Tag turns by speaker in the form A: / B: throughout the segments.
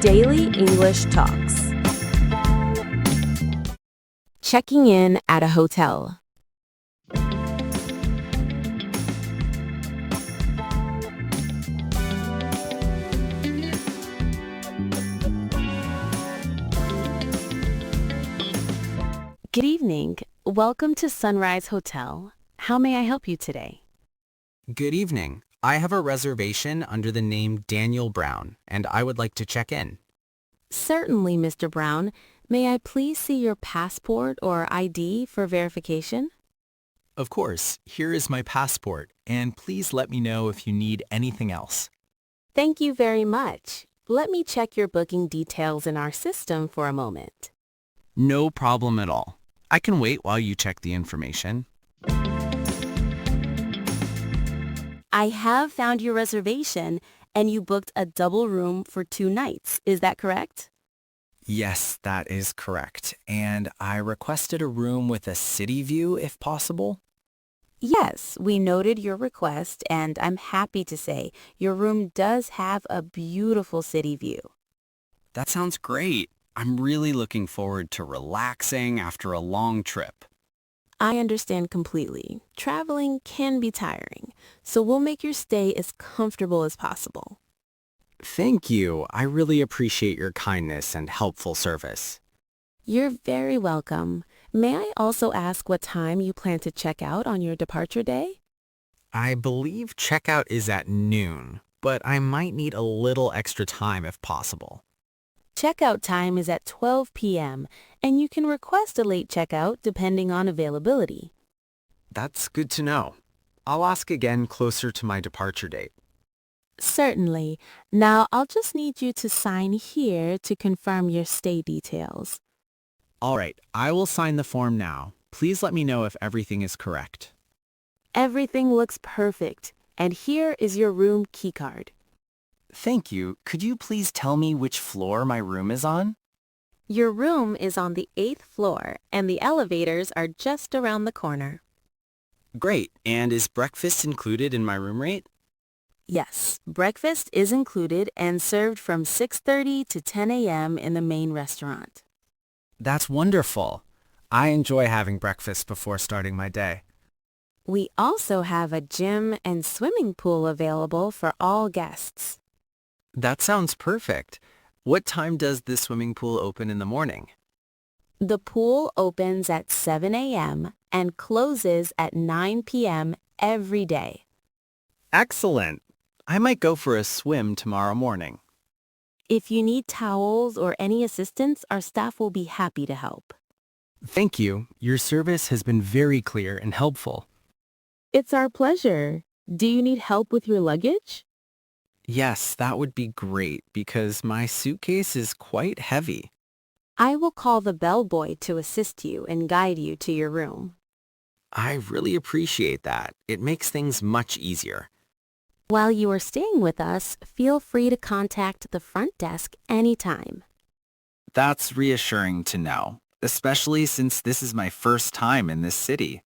A: Daily English Talks. Checking in at a hotel. Good evening. Welcome to Sunrise Hotel. How may I help you today?
B: Good evening. I have a reservation under the name Daniel Brown, and I would like to check in.
A: Certainly, Mr. Brown. May I please see your passport or ID for verification?
C: Of course, here is my passport, and please let me know if you need anything else.
A: Thank you very much. Let me check your booking details in our system for a moment.
B: No problem at all. I can wait while you check the information.
A: I have found your reservation, and you booked a double room for 2 nights. Is that correct?
C: Yes, that is correct. And I requested a room with a city view if possible.
A: Yes, we noted your request, and I'm happy to say your room does have a beautiful city view.
B: That sounds great. I'm really looking forward to relaxing after a long trip.
A: I understand completely. Traveling can be tiring, so we'll make your stay as comfortable as possible.
B: Thank you. I really appreciate your kindness and helpful service.
A: You're very welcome. May I also ask what time you plan to check out on your departure day?
B: I believe checkout is at noon, but I might need a little extra time if possible.
A: Checkout time is at 12 p.m., and you can request a late checkout depending on availability.
B: That's good to know. I'll ask again closer to my departure date.
A: Certainly. Now, I'll just need you to sign here to confirm your stay details.
B: All right, I will sign the form now. Please let me know if everything is correct.
A: Everything looks perfect, and here is your room keycard.
C: Thank you. Could you please tell me which floor my room is on?
A: Your room is on the 8th floor, and the elevators are just around the corner.
B: Great. And is breakfast included in my room rate?
A: Yes, breakfast is included and served from 6:30 to 10 a.m. in the main restaurant.
B: That's wonderful. I enjoy having breakfast before starting my day.
A: We also have a gym and swimming pool available for all guests.
B: That sounds perfect. What time does the swimming pool open in the morning?
A: The pool opens at 7 a.m. and closes at 9 p.m. every day.
B: Excellent. I might go for a swim tomorrow morning.
A: If you need towels or any assistance, our staff will be happy to help.
B: Thank you. Your service has been very clear and helpful.
A: It's our pleasure. Do you need help with your luggage?
B: Yes, that would be great because my suitcase is quite heavy.
A: I will call the bellboy to assist you and guide you to your room.
B: I really appreciate that. It makes things much easier.
A: While you are staying with us, feel free to contact the front desk anytime.
C: That's reassuring to know, especially since this is my first time in this city.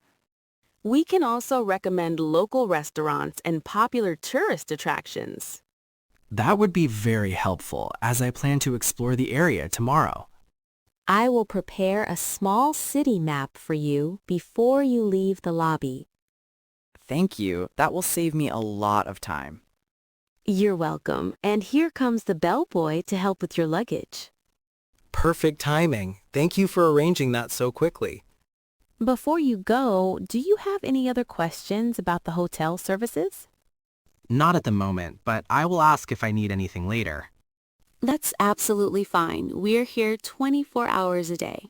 A: We can also recommend local restaurants and popular tourist attractions.
B: That would be very helpful as I plan to explore the area tomorrow.
A: I will prepare a small city map for you before you leave the lobby.
C: Thank you. That will save me a lot of time.
A: You're welcome. And here comes the bellboy to help with your luggage.
B: Perfect timing. Thank you for arranging that so quickly.
A: Before you go, do you have any other questions about the hotel services?
B: Not at the moment, but I will ask if I need anything later.
A: That's absolutely fine. We're here 24 hours a day.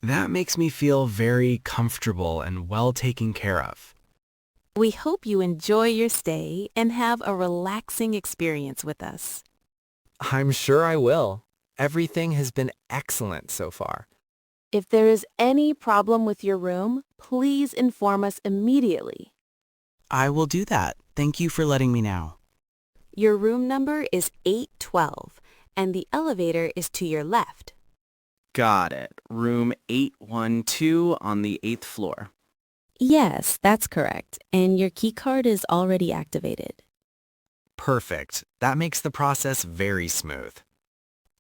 B: That makes me feel very comfortable and well taken care of.
A: We hope you enjoy your stay and have a relaxing experience with us.
B: I'm sure I will. Everything has been excellent so far.
A: If there is any problem with your room, please inform us immediately.
B: I will do that. Thank you for letting me know.
A: Your room number is 812, and the elevator is to your left.
C: Got it. Room 812 on the 8th floor.
A: Yes, that's correct, and your keycard is already activated.
B: Perfect. That makes the process very smooth.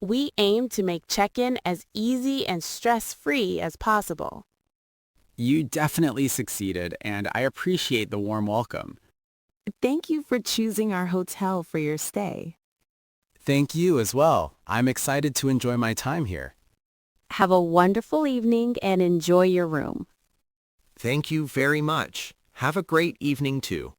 D: We aim to make check-in as easy and stress-free as possible.
E: You definitely succeeded, and I appreciate the warm welcome.
F: Thank you for choosing our hotel for your stay.
E: Thank you as well. I'm excited to enjoy my time here.
D: Have a wonderful evening and enjoy your room.
B: Thank you very much. Have a great evening too.